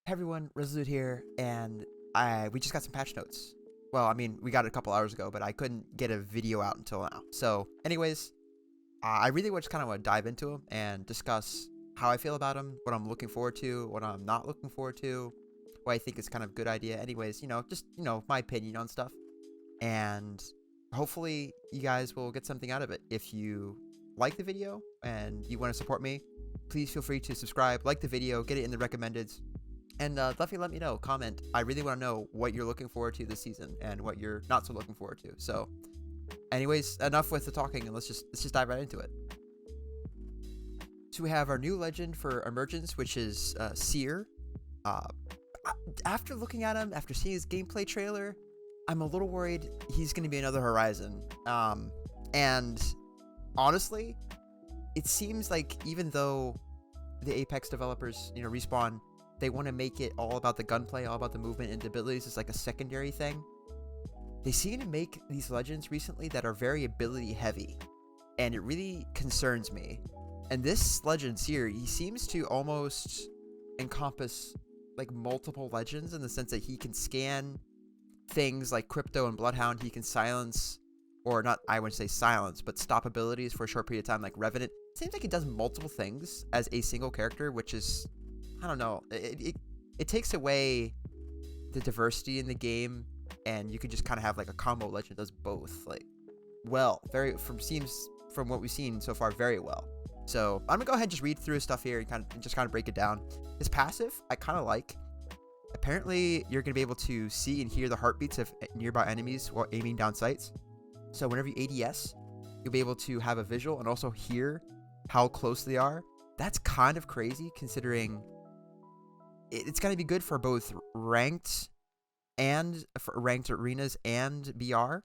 Hey everyone, Resolute here, and we just got some patch notes. Well, I mean, we got it a couple hours ago, but I couldn't get a video out until now. So, anyways, I really just kind of want to dive into them and discuss how I feel about them, what I'm looking forward to, what I'm not looking forward to, what I think is kind of a good idea. Anyways, just my opinion on stuff, and hopefully you guys will get something out of it. If you like the video and you want to support me, please feel free to subscribe, like the video, get it in the recommendeds. And definitely let me know, comment. I really want to know what you're looking forward to this season and what you're not so looking forward to. So, anyways, enough with the talking, and let's just dive right into it. So we have our new legend for Emergence, which is Seer. After looking at him, after seeing his gameplay trailer, I'm a little worried he's going to be another Horizon. And honestly, it seems like even though the Apex developers, Respawn, they want to make it all about the gunplay, all about the movement and the abilities. It's like a secondary thing. They seem to make these legends recently that are very ability heavy, and it really concerns me. And this legend here, he seems to almost encompass like multiple legends in the sense that he can scan things like Crypto and Bloodhound. He can silence, or not, I wouldn't say silence, but stop abilities for a short period of time, like Revenant. It seems like he does multiple things as a single character, which is, I don't know, it takes away the diversity in the game, and you could just kind of have like a combo legend that does both, like, well, from what we've seen so far, very well. So I'm gonna go ahead and just read through his stuff here and kind of break it down. His passive, I kind of like. Apparently, you're gonna be able to see and hear the heartbeats of nearby enemies while aiming down sights. So whenever you ADS, you'll be able to have a visual and also hear how close they are. That's kind of crazy considering it's going to be good for both ranked arenas and BR,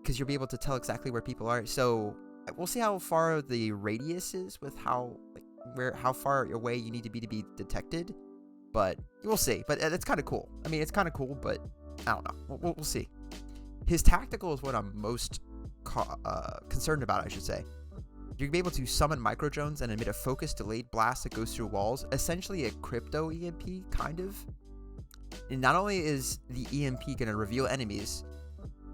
because you'll be able to tell exactly where people are. So we'll see how far the radius is with how far away you need to be detected, but we'll see. But it's kind of cool. I mean, it's kind of cool, but I don't know. We'll see. His tactical is what I'm most concerned about, I should say. You're going to be able to summon micro drones and emit a focused delayed blast that goes through walls, essentially a crypto EMP, kind of. And not only is the EMP going to reveal enemies,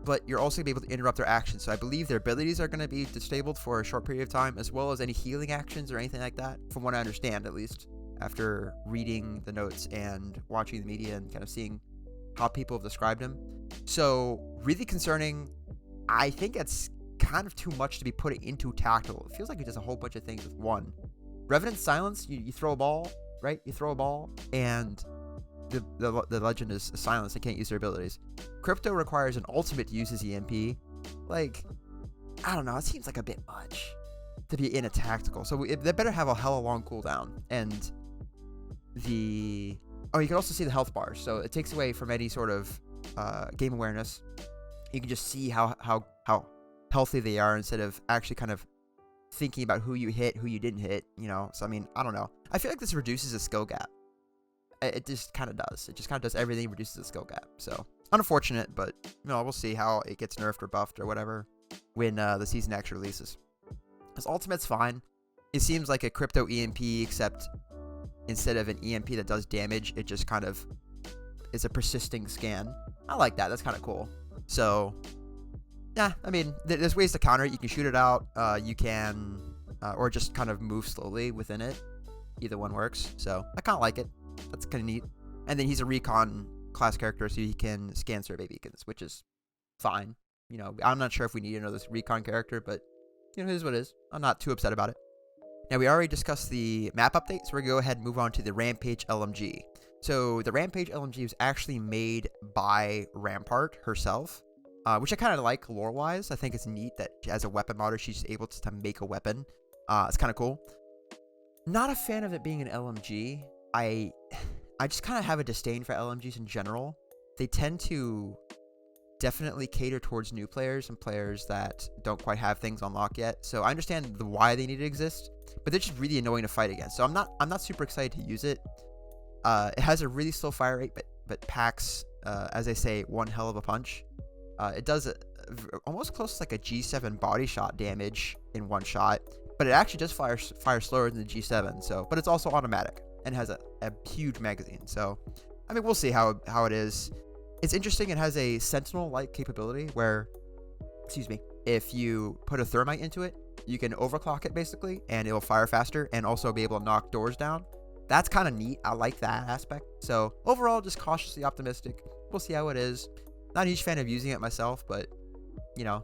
but you're also going to be able to interrupt their actions. So I believe their abilities are going to be disabled for a short period of time, as well as any healing actions or anything like that, from what I understand, at least, after reading the notes and watching the media and kind of seeing how people have described him. So really concerning. I think it's kind of too much to be putting into tactical. It feels like it does a whole bunch of things with one. Revenant silence, you throw a ball, right? You throw a ball, and the legend is silenced. They can't use their abilities. Crypto requires an ultimate to use his EMP. Like, I don't know. It seems like a bit much to be in a tactical. So they better have a hella long cooldown. And you can also see the health bars. So it takes away from any sort of game awareness. You can just see how healthy they are instead of actually kind of thinking about who you hit, who you didn't hit, So, I mean, I don't know. I feel like this reduces the skill gap. It just kind of does. It just kind of does everything, reduces the skill gap. So, unfortunate, but, we'll see how it gets nerfed or buffed or whatever when the season actually releases. His ultimate's fine. It seems like a crypto EMP, except instead of an EMP that does damage, it just kind of is a persisting scan. I like that. That's kind of cool. So, yeah, I mean, there's ways to counter it. You can shoot it out. You can, or just kind of move slowly within it. Either one works. So I kind of like it. That's kind of neat. And then he's a recon class character, so he can scan survey beacons, which is fine. I'm not sure if we need another recon character, but it is what it is. I'm not too upset about it. Now, we already discussed the map update, so we're going to go ahead and move on to the Rampage Lmg. So the Rampage Lmg was actually made by Rampart herself. Which I kind of like lore-wise. I think it's neat that as a weapon modder, she's able to make a weapon. It's kind of cool. Not a fan of it being an LMG. I just kind of have a disdain for LMGs in general. They tend to definitely cater towards new players and players that don't quite have things unlocked yet. So I understand why they need to exist, but they're just really annoying to fight against. So I'm not super excited to use it. It has a really slow fire rate, but packs, as they say, one hell of a punch. It does almost close to like a G7 body shot damage in one shot, but it actually does fire slower than the G7. So, but it's also automatic, and has a huge magazine. So, I mean, we'll see how it is. It's interesting. It has a Sentinel-like capability where, excuse me, if you put a thermite into it, you can overclock it basically, and it'll fire faster and also be able to knock doors down. That's kind of neat. I like that aspect. So overall, just cautiously optimistic. We'll see how it is. Not a huge fan of using it myself, but you know,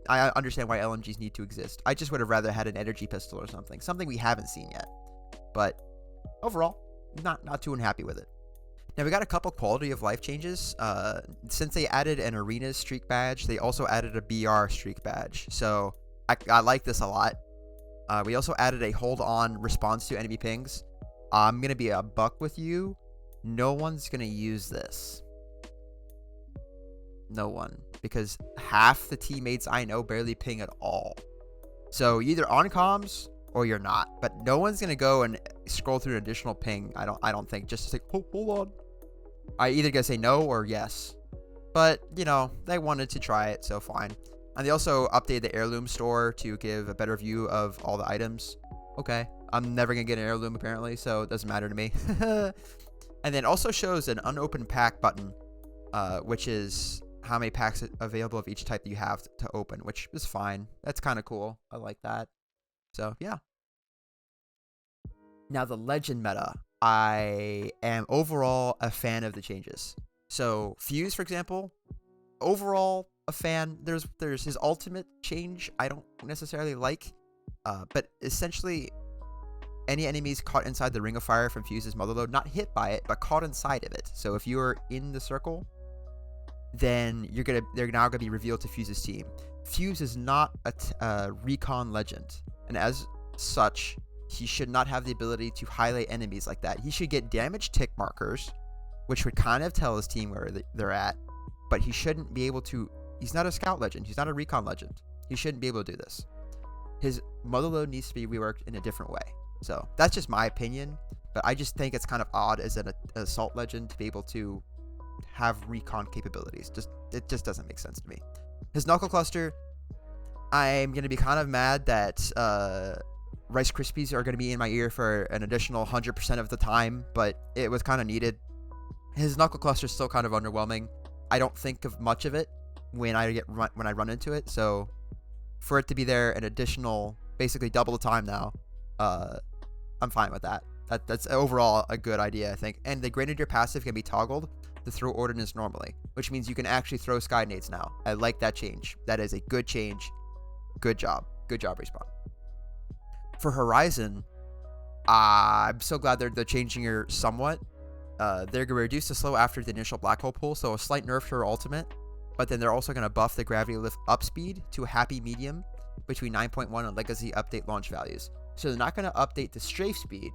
I understand why LMGs need to exist. I just would have rather had an energy pistol or something we haven't seen yet. But overall, not too unhappy with it. Now we got a couple quality of life changes. Since they added an arena streak badge, they also added a BR streak badge. So I like this a lot. We also added a hold on response to enemy pings. I'm gonna be a buck with you. No one's gonna use this. No one, because half the teammates I know barely ping at all. So either on comms or you're not. But no one's gonna go and scroll through an additional ping. I don't think, just to say, oh, hold on. I either gonna say no or yes. But you know, they wanted to try it, so fine. And they also updated the Heirloom Store to give a better view of all the items. Okay, I'm never gonna get an heirloom apparently, so it doesn't matter to me. And then also shows an unopened pack button, which is how many packs available of each type that you have to open, which is fine. That's kind of cool. I like that. So yeah. Now the legend meta. I am overall a fan of the changes. So Fuse, for example, overall a fan. There's his ultimate change I don't necessarily like, but essentially any enemies caught inside the ring of fire from Fuse's motherload, not hit by it, but caught inside of it. So if you're in the circle, then they're now gonna be revealed to Fuse's team. Fuse is not a recon legend, and as such, he should not have the ability to highlight enemies like that. He should get damage tick markers, which would kind of tell his team where they're at, but he shouldn't be able to. He's not a scout legend. He's not a recon legend. He shouldn't be able to do this. His motherload needs to be reworked in a different way. So that's just my opinion, but I just think it's kind of odd as an assault legend to be able to have recon capabilities. It just doesn't make sense to me. His knuckle cluster, I'm gonna be kind of mad that Rice Krispies are gonna be in my ear for an additional 100% of the time, but it was kind of needed. His knuckle cluster is still kind of underwhelming. I don't think of much of it when I run into it. So for it to be there an additional, basically double the time now, I'm fine with that. That's overall a good idea, I think. And the Grenadier passive can be toggled to throw ordnance normally, which means you can actually throw sky nades now. I like that change. That is a good change. Good job. Good job, Respawn. For Horizon, I'm so glad they're changing her somewhat. They're going to reduce the slow after the initial black hole pull, so a slight nerf to her ultimate, but then they're also going to buff the gravity lift up speed to a happy medium between 9.1 and legacy update launch values. So they're not going to update the strafe speed,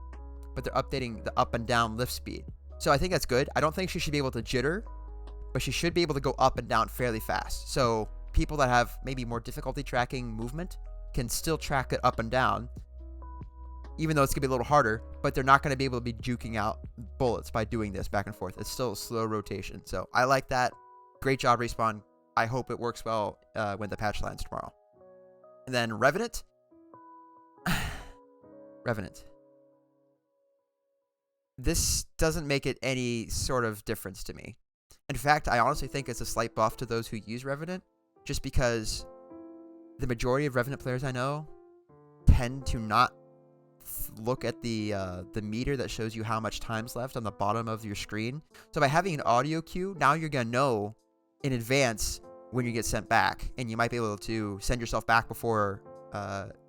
but they're updating the up and down lift speed. So I think that's good. I don't think she should be able to jitter, but she should be able to go up and down fairly fast. So people that have maybe more difficulty tracking movement can still track it up and down, even though it's going to be a little harder, but they're not going to be able to be juking out bullets by doing this back and forth. It's still a slow rotation. So I like that. Great job, Respawn. I hope it works well when the patch lands tomorrow. And then Revenant. Revenant. This doesn't make it any sort of difference to me. In fact, I honestly think it's a slight buff to those who use Revenant, just because the majority of Revenant players I know tend to not look at the meter that shows you how much time's left on the bottom of your screen. So by having an audio cue, now you're going to know in advance when you get sent back, and you might be able to send yourself back before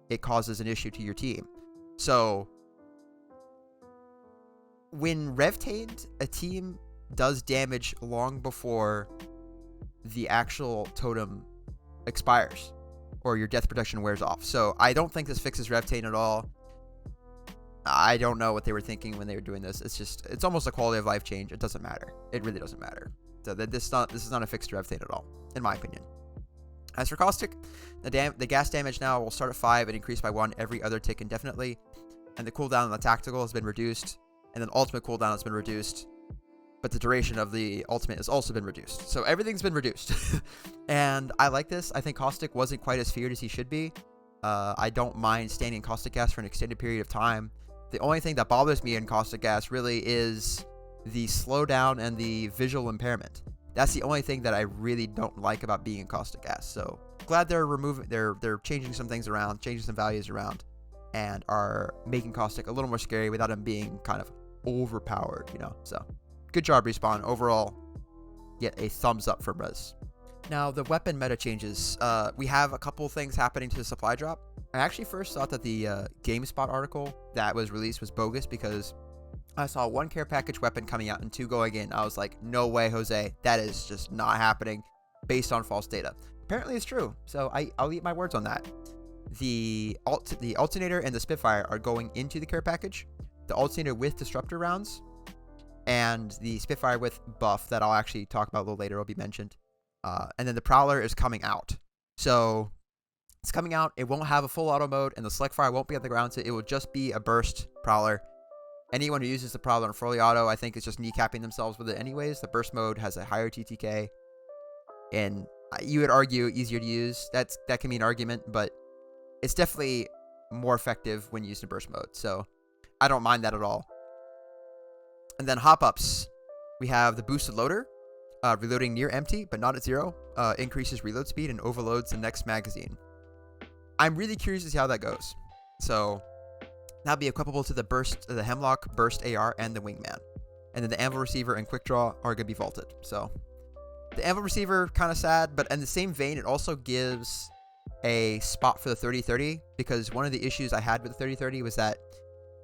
it causes an issue to your team. So when Revtained, a team does damage long before the actual totem expires or your death protection wears off. So I don't think this fixes Revtained at all. I don't know what they were thinking when they were doing this. It's almost a quality of life change. It doesn't matter. It really doesn't matter. So this is not a fix to Revtained at all, in my opinion. As for Caustic, the gas damage now will start at 5 and increase by 1 every other tick indefinitely. And the cooldown on the tactical has been reduced. And then ultimate cooldown has been reduced. But the duration of the ultimate has also been reduced. So everything's been reduced. And I like this. I think Caustic wasn't quite as feared as he should be. I don't mind standing Caustic gas for an extended period of time. The only thing that bothers me in Caustic Gas really is the slowdown and the visual impairment. That's the only thing that I really don't like about being in Caustic Gas. So glad they're changing some things around, changing some values around, and are making Caustic a little more scary without him being kind of overpowered, you know. So good job, Respawn. Overall, get a thumbs up from Rez. Now, the weapon meta changes. We have a couple things happening to the supply drop. I actually first thought that the GameSpot article that was released was bogus because I saw 1 care package weapon coming out and 2 going in. I was like, no way, Jose. That is just not happening based on false data. Apparently it's true, so I'll eat my words on that. The Alternator and the Spitfire are going into the care package. The Alternator with Disruptor rounds and the Spitfire with buff that I'll actually talk about a little later will be mentioned. And then the Prowler is coming out. So it's coming out. It won't have a full auto mode, and the Select Fire won't be on the ground, so it will just be a burst Prowler. Anyone who uses the Prowler in fully auto, I think, is just kneecapping themselves with it anyways. The burst mode has a higher TTK, and you would argue easier to use. That can be an argument, but it's definitely more effective when used in burst mode, so I don't mind that at all. And then hop-ups. We have the boosted loader, reloading near empty, but not at 0, increases reload speed and overloads the next magazine. I'm really curious to see how that goes. So that'll be equipable to the Hemlock, Burst AR, and the Wingman. And then the Anvil Receiver and Quick Draw are going to be vaulted. So the Anvil Receiver, kind of sad, but in the same vein, it also gives a spot for the 30-30, because one of the issues I had with the 30-30 was that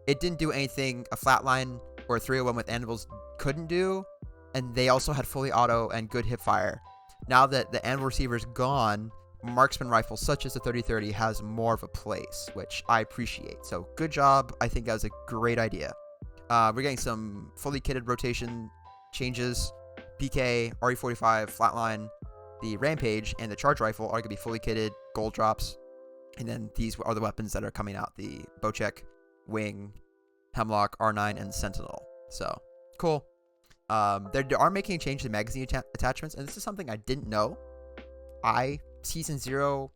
it didn't do anything a flatline or a 301 with Anvils couldn't do, and they also had fully auto and good hip fire. Now that the Anvil Receiver is gone, marksman rifles such as the 30-30 has more of a place, which I appreciate. So good job. I think that was a great idea. We're getting some fully kitted rotation changes. PK, RE45, flatline, the Rampage, and the charge rifle are going to be fully kitted, gold drops. And then these are the weapons that are coming out: the Bocek, Wing, Hemlock, R9, and Sentinel. So cool. They are making a change to magazine attachments, and this is something I didn't know. I, Season 0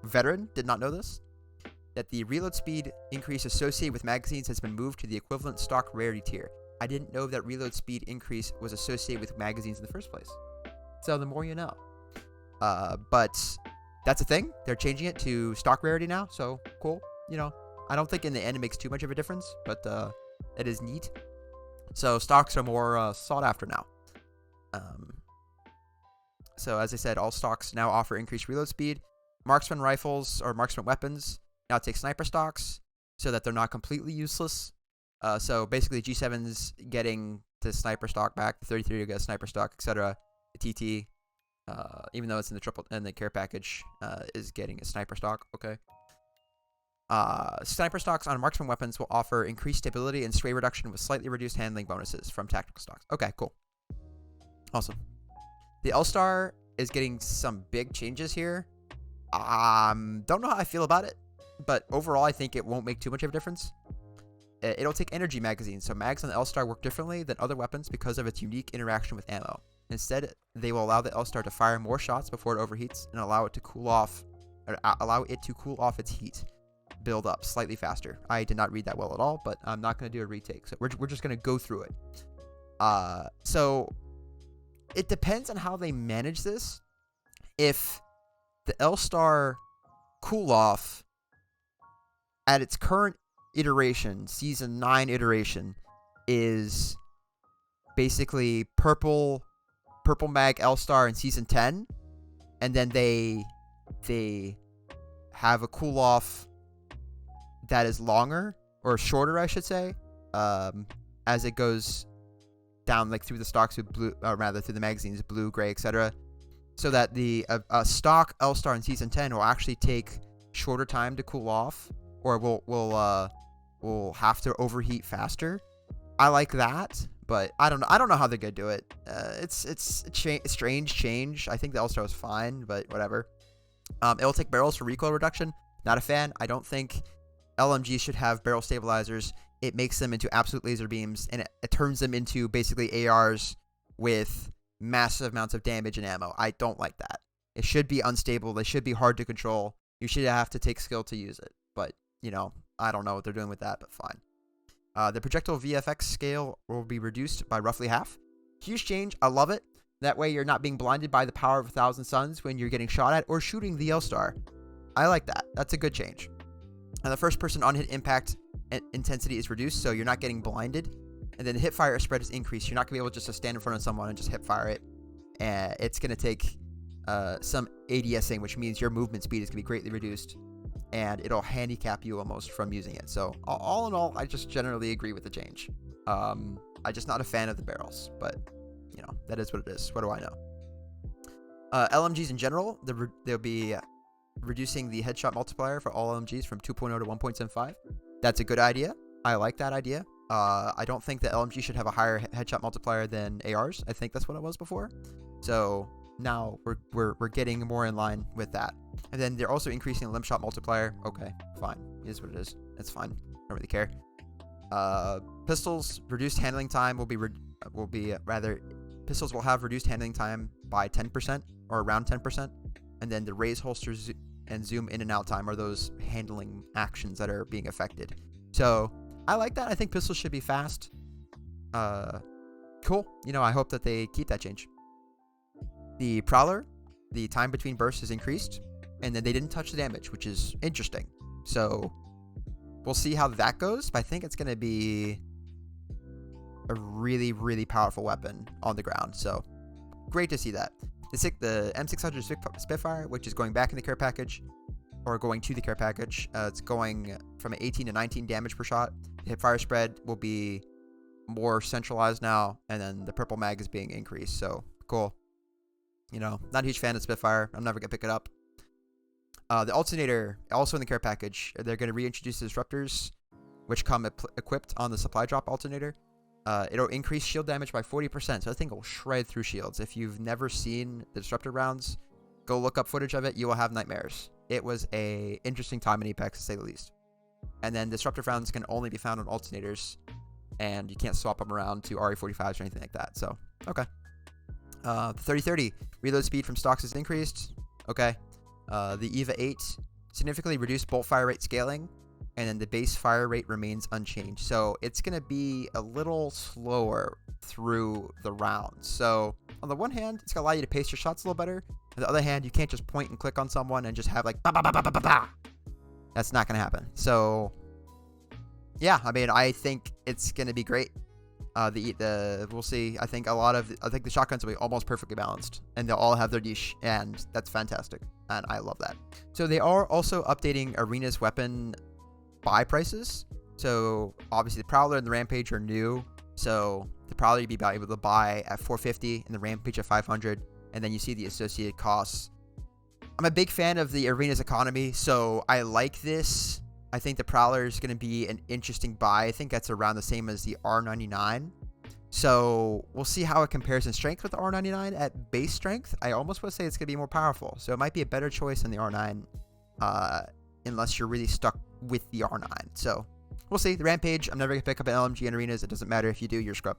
veteran, did not know this. That the reload speed increase associated with magazines has been moved to the equivalent stock rarity tier. I didn't know that reload speed increase was associated with magazines in the first place. So the more you know. But that's a thing. They're changing it to stock rarity now, so cool. You know, I don't think in the end it makes too much of a difference, but it is neat. So stocks are more sought after now. So as I said, all stocks now offer increased reload speed. Marksman rifles or marksman weapons now take sniper stocks so that they're not completely useless. So basically G7's getting the sniper stock back, the 33 will get a sniper stock, etc. The TT, even though it's in the care package, is getting a sniper stock. Okay. Sniper stocks on marksman weapons will offer increased stability and sway reduction with slightly reduced handling bonuses from tactical stocks. Okay, cool. Awesome. The L-Star is getting some big changes here. Don't know how I feel about it, but overall I think it won't make too much of a difference. It'll take energy magazines, so mags on the L-Star work differently than other weapons because of its unique interaction with ammo. Instead, they will allow the L-Star to fire more shots before it overheats and allow it to cool off its heat build up slightly faster. I did not read that well at all, but I'm not going to do a retake, so we're just going to go through it. So it depends on how they manage this. If the L-Star cool off at its current iteration, season 9 iteration, is basically purple mag L-Star in season 10, and then they have a cool off that is longer or shorter, I should say, as it goes down like through the stocks with blue, rather through the magazines, blue, gray, etc. So that the stock L-Star in season 10 will actually take shorter time to cool off, or will have to overheat faster. I like that, but I don't know how they're gonna do it. It's a strange change. I think the L-Star was fine, but whatever. It'll take barrels for recoil reduction. Not a fan. I don't think LMGs should have barrel stabilizers. It makes them into absolute laser beams, and it turns them into basically ARs with massive amounts of damage and ammo. I don't like that. It should be unstable. They should be hard to control. You should have to take skill to use it. But, you know, I don't know what they're doing with that, but fine. The projectile VFX scale will be reduced by roughly half. Huge change. I love it. That way you're not being blinded by the power of 1,000 suns when you're getting shot at or shooting the L-Star. I like that. That's a good change. And the first person on hit impact intensity is reduced, so you're not getting blinded. And then the hip fire spread is increased. You're not going to be able just to stand in front of someone and just hip fire it. And it's going to take some ADSing, which means your movement speed is going to be greatly reduced. And it'll handicap you almost from using it. So all in all, I just generally agree with the change. I'm just not a fan of the barrels, but you know, that is what it is. What do I know? LMGs in general, they'll be reducing the headshot multiplier for all LMGs from 2.0 to 1.75. That's a good idea. I like that idea. I don't think that LMG should have a higher headshot multiplier than ARs. I think that's what it was before. So now we're getting more in line with that. And then they're also increasing the limb shot multiplier. Okay, fine. It is what it is. It's fine. I don't really care. Pistols reduced handling time pistols will have reduced handling time by 10% or around 10%. And then the raise holsters and zoom in and out time are those handling actions that are being affected. So I like that. I think pistols should be fast. Cool. You know, I hope that they keep that change. The Prowler, the time between bursts is increased, and then they didn't touch the damage, which is interesting. So we'll see how that goes, but I think it's going to be a really, really powerful weapon on the ground. So great to see that. The M600 Spitfire, which is going back in the care package, or going to the care package, it's going from 18 to 19 damage per shot. The hip fire spread will be more centralized now, and then the purple mag is being increased. So cool. You know, not a huge fan of Spitfire. I'm never going to pick it up. The Alternator, also in the care package, they're going to reintroduce the disruptors, which come equipped on the supply drop Alternator. It'll increase shield damage by 40%, so I think it will shred through shields. If you've never seen the disruptor rounds, go look up footage of it. You will have nightmares. It was a interesting time in Apex, to say the least. And then disruptor rounds can only be found on Alternators, and you can't swap them around to RE45s or anything like that. So, okay. The 3030 reload speed from stocks is increased. Okay. The EVA 8 significantly reduced bolt fire rate scaling, and then the base fire rate remains unchanged. So it's going to be a little slower through the rounds. So on the one hand, it's going to allow you to pace your shots a little better. On the other hand, you can't just point and click on someone and just have like, bah, bah, bah, bah, bah, bah, bah. That's not going to happen. So yeah, I mean, I think it's going to be great. We'll see. I think the shotguns will be almost perfectly balanced, and they'll all have their niche, and that's fantastic, and I love that. So they are also updating Arena's weapon buy prices. So obviously the Prowler and the Rampage are new. So the Prowler you'll be able to buy at $450 and the Rampage at $500, and then you see the associated costs. I'm a big fan of the Arena's economy, so I like this. I think the Prowler is going to be an interesting buy. I think that's around the same as the R99. So we'll see how it compares in strength with the R99 at base strength. I almost want to say it's going to be more powerful. So it might be a better choice than the R9 unless you're really stuck with the R9. So we'll see. The Rampage, I'm never going to pick up an LMG in Arenas. It doesn't matter if you do, you're scrub.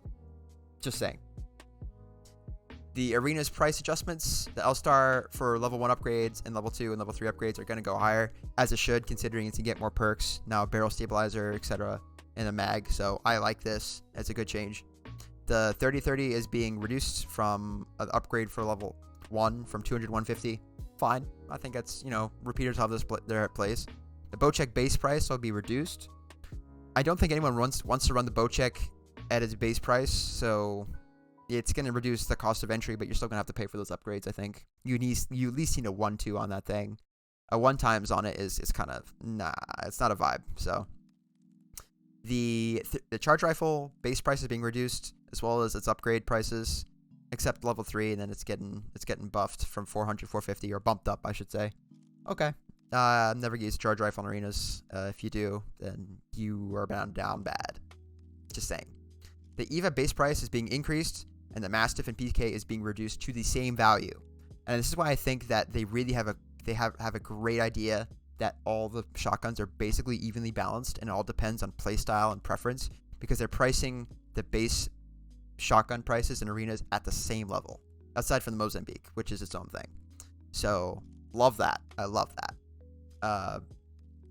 Just saying. The Arena's price adjustments, the L-Star for level 1 upgrades and level 2 and level 3 upgrades are going to go higher, as it should, considering it's going to get more perks, now barrel stabilizer, etc., and a mag. So I like this. It's a good change. The 3030 is being reduced from an upgrade for level 1 from 200 to 150. Fine. I think that's, repeaters have their place. The bow check base price will be reduced. I don't think anyone wants to run the bow check at its base price, so it's going to reduce the cost of entry, but you're still going to have to pay for those upgrades, I think. You at least need a 1-2 on that thing. A 1x on it is kind of, it's not a vibe. So the charge rifle base price is being reduced, as well as its upgrade prices, except level 3, and then it's getting buffed from 400 450, or bumped up, I should say. Okay. I'm never going to use a charge rifle in Arenas. If you do, then you are bound down bad. Just saying. The EVA base price is being increased, and the Mastiff and PK is being reduced to the same value. And this is why I think that they really have a great idea that all the shotguns are basically evenly balanced, and it all depends on playstyle and preference, because they're pricing the base shotgun prices in Arenas at the same level, aside from the Mozambique, which is its own thing. So love that. I love that.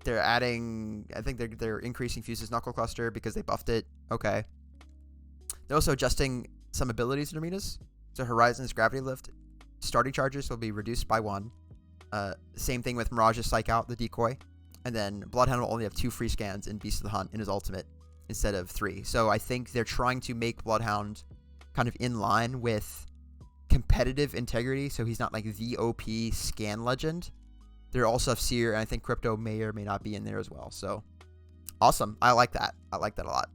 They're adding, I think they're increasing Fuse's Knuckle Cluster because they buffed it. Okay. They're also adjusting some abilities in arenas. So Horizon's Gravity Lift starting charges will be reduced by 1. Same thing with Mirage's Psych Out, the decoy. And then Bloodhound will only have 2 free scans in Beast of the Hunt in his ultimate instead of 3. So I think they're trying to make Bloodhound kind of in line with competitive integrity, so he's not like the OP scan legend. They also have Seer, and I think Crypto may or may not be in there as well. So awesome. I like that. I like that a lot.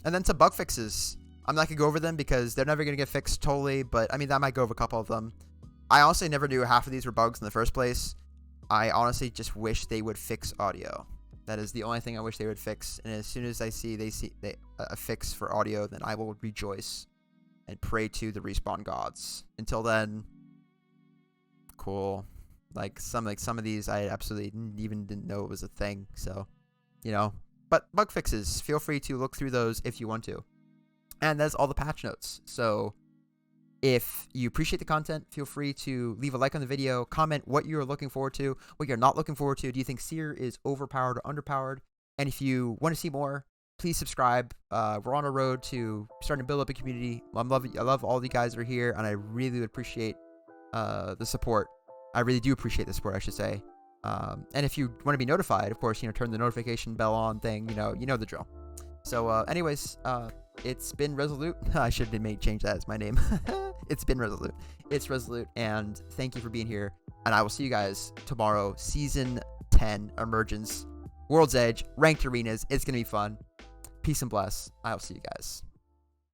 And then some bug fixes. I'm not going to go over them because they're never going to get fixed totally, but I mean, that might go over a couple of them. I honestly never knew half of these were bugs in the first place. I honestly just wish they would fix audio. That is the only thing I wish they would fix. And as soon as I see a fix for audio, then I will rejoice and pray to the respawn gods. Until then, cool. Like some of these, I absolutely didn't know it was a thing. So, you know, but bug fixes, feel free to look through those if you want to. And that's all the patch notes. So if you appreciate the content, feel free to leave a like on the video, comment what you're looking forward to, what you're not looking forward to. Do you think Seer is overpowered or underpowered? And if you want to see more, please subscribe. We're on a road to starting to build up a community. I love all the guys that are here, and I really would appreciate the support. I really do appreciate the support, I should say. And if you want to be notified, of course, turn the notification bell on thing. You know the drill. So, anyways, it's been Resolute. I should have change that as my name. It's been Resolute. It's Resolute, and thank you for being here. And I will see you guys tomorrow. Season 10, Emergence, World's Edge, Ranked Arenas. It's gonna be fun. Peace and bless. I will see you guys.